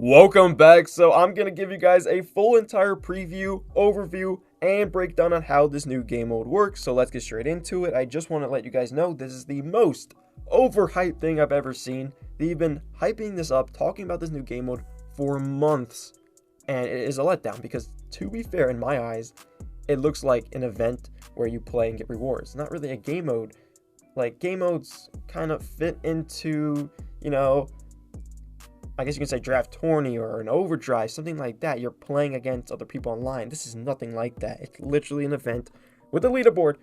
Welcome back. So I'm going to give you guys a full entire preview, overview, and breakdown on how this new game mode works. So let's get straight into it. I just want to let you guys know this is the most overhyped thing I've ever seen. They've been hyping this up, talking about this new game mode for months. And it is a letdown because, to be fair, in my eyes, it looks like an event where you play and get rewards. Not really a game mode. Like, game modes kind of fit into, I guess you can say draft tourney or an overdrive, something like that. You're playing against other people online. This is nothing like that. It's literally an event with a leaderboard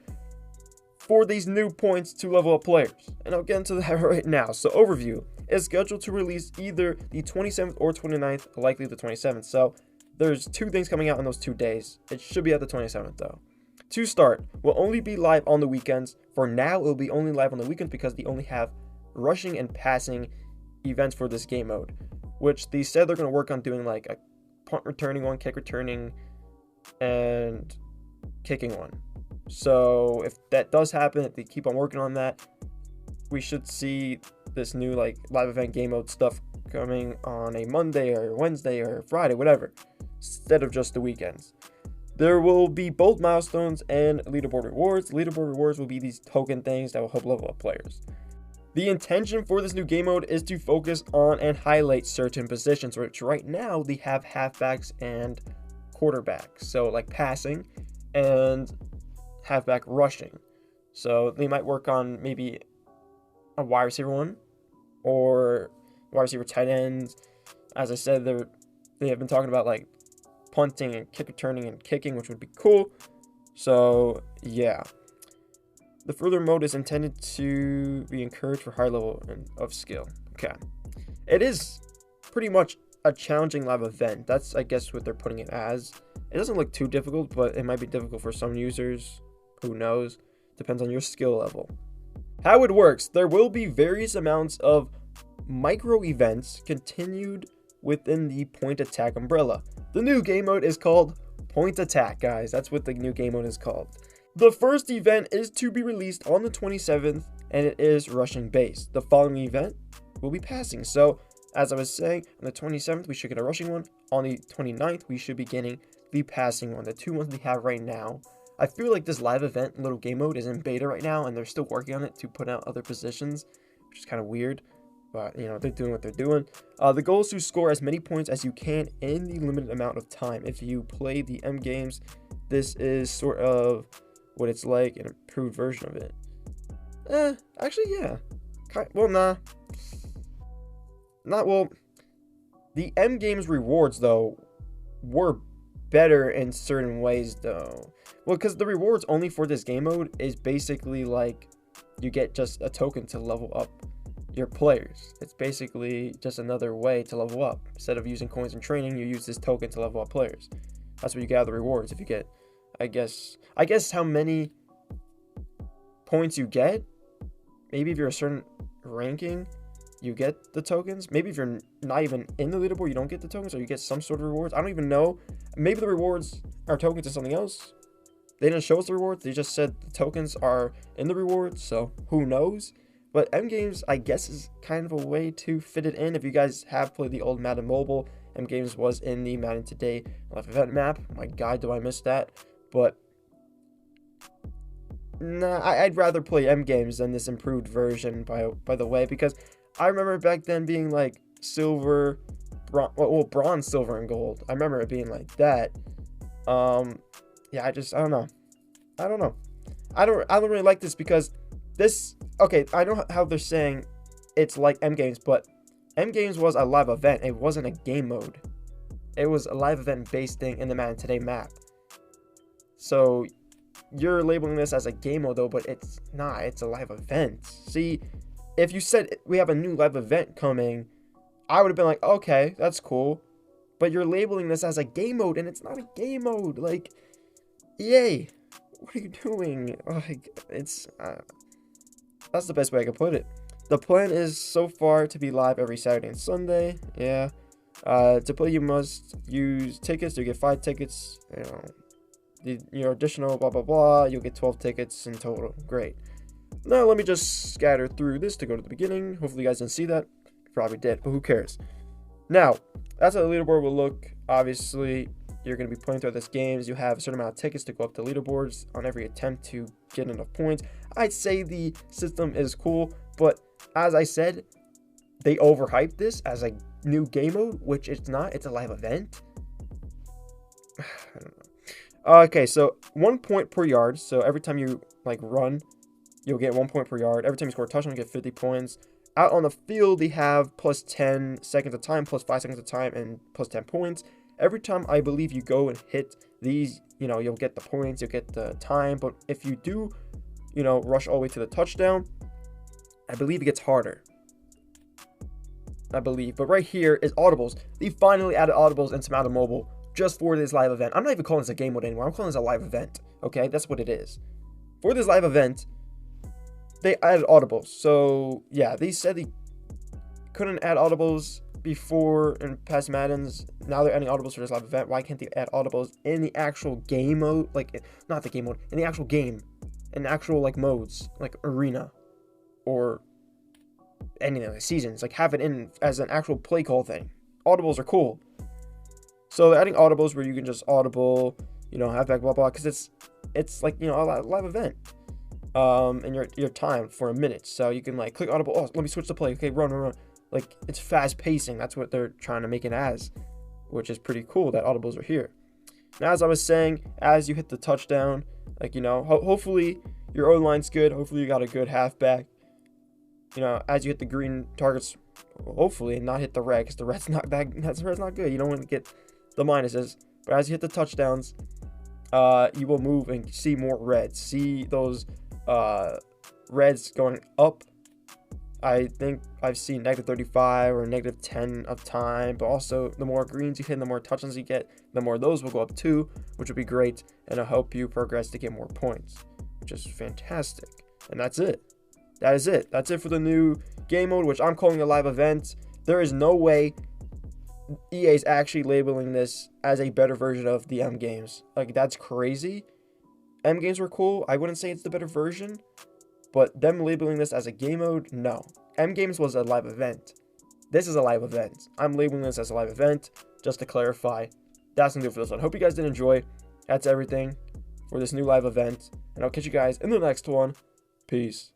for these new points to level up players. And I'll get into that right now. So overview is scheduled to release either the 27th or 29th, likely the 27th. So there's two things coming out on those 2 days. It should be at the 27th though. To start, will only be live on the weekends. For now, it will be only live on the weekends because they only have rushing and passing events for this game mode, which they said they're going to work on doing like a punt returning one, kick returning, and kicking one. So if that does happen, if they keep on working on that, we should see this new like live event game mode stuff coming on a Monday or Wednesday or Friday, whatever, instead of just the weekends. There will be both milestones and leaderboard rewards. Leaderboard rewards will be these token things that will help level up players. The intention for this new game mode is to focus on and highlight certain positions, which right now they have halfbacks and quarterbacks. So like passing and halfback rushing. So they might work on maybe a wide receiver one or wide receiver tight ends. As I said, they have been talking about like punting and kick returning and kicking, which would be cool. So yeah. The further mode is intended to be encouraged for high level of skill. Okay. It is pretty much a challenging live event. That's, I guess, what they're putting it as. It doesn't look too difficult, but it might be difficult for some users. Who knows? Depends on your skill level. How it works. There will be various amounts of micro events continued within the point attack umbrella. The new game mode is called Point Attack, guys. That's what the new game mode is called. The first event is to be released on the 27th, and it is rushing based. The following event will be passing. So, as I was saying, on the 27th, we should get a rushing one. On the 29th, we should be getting the passing one. The two ones we have right now. I feel like this live event little game mode is in beta right now, and they're still working on it to put out other positions, which is kind of weird. But, they're doing what they're doing. The goal is to score as many points as you can in the limited amount of time. If you play the M games, this is sort of what it's like, an improved version of it. Actually, yeah. Well, nah. The M games rewards, though, were better in certain ways, though. Well, because the rewards only for this game mode is basically like you get just a token to level up your players. It's basically just another way to level up. Instead of using coins in training, you use this token to level up players. That's what you get out of the rewards. If you get, I guess how many points you get. Maybe if you're a certain ranking, you get the tokens. Maybe if you're not even in the leaderboard, you don't get the tokens, or you get some sort of rewards. I don't even know. Maybe the rewards are tokens to something else. They didn't show us the rewards. They just said the tokens are in the rewards, so who knows? But M Games, I guess, is kind of a way to fit it in. If you guys have played the old Madden Mobile, M Games was in the Madden Today live event map. My God, do I miss that? But nah, I'd rather play M Games than this improved version, by the way, because I remember back then being like silver, bronze, silver, and gold. I remember it being like that. Yeah, I don't know. I don't really like this because this. Okay, I know how they're saying it's like M Games, but M Games was a live event. It wasn't a game mode. It was a live event based thing in the Madden Today map. So you're labeling this as a game mode though, but it's not. It's a live event. See, if you said we have a new live event coming, I would have been like, okay, that's cool. But you're labeling this as a game mode, and it's not a game mode. Like, EA, what are you doing? Like, it's that's the best way I can put it. The plan is so far to be live every Saturday and Sunday. Yeah. To play, you must use tickets. You get 5 tickets. Your additional blah blah blah. You'll get 12 tickets in total. Great. Now let me just scatter through this to go to the beginning. Hopefully you guys didn't see that. Probably did, but who cares? Now, that's how the leaderboard will look. Obviously, you're going to be playing through this games. You have a certain amount of tickets to go up to leaderboards on every attempt to get enough points. I'd say the system is cool, but as I said, they overhyped this as a new game mode, which it's not. It's a live event. I don't know. Okay, so 1 point per yard. So every time you like run, you'll get 1 point per yard. Every time you score a touchdown, you get 50 points. Out on the field, they have plus 10 seconds of time, plus 5 seconds of time, and plus 10 points. Every time I believe you go and hit these, you'll get the points, you'll get the time. But if you do, rush all the way to the touchdown, I believe it gets harder. I believe. But right here is audibles. They finally added audibles into Madden Mobile just for this live event. I'm not even calling this a game mode anymore. I'm calling this a live event. Okay, that's what it is. For this live event, they added audibles. So yeah, they said they couldn't add audibles before in past Maddens. Now they're adding audibles for this live event. Why can't they add audibles in the actual game mode? Like, not the game mode, in the actual game, in actual like modes, like arena, or any of the seasons. Like, have it in as an actual play call thing. Audibles are cool. So they're adding audibles where you can just audible, have back blah blah, because it's like a live event. And your time for a minute, so you can like click audible. Oh, let me switch the play. Okay, run. Like, it's fast pacing. That's what they're trying to make it as, which is pretty cool that audibles are here. Now, as I was saying, as you hit the touchdown, like hopefully your O line's good. Hopefully you got a good halfback. As you hit the green targets, hopefully not hit the red, because the red's not good. You don't want to get the minuses. But as you hit the touchdowns, you will move and see more reds. See those reds going up. I think I've seen -35 or -10 of time, but also the more greens you hit, the more touchdowns you get, the more those will go up too, which would be great, and it'll help you progress to get more points, which is fantastic. And that's it. That is it. That's it for the new game mode, which I'm calling a live event. There is no way EA is actually labeling this as a better version of the M games. Like, that's crazy. M games were cool. I wouldn't say it's the better version, but them labeling this as a game mode, no. M games was a live event. This is a live event. I'm labeling this as a live event, just to clarify. That's gonna do it for this one. Hope you guys did enjoy. That's everything for this new live event, and I'll catch you guys in the next one. Peace.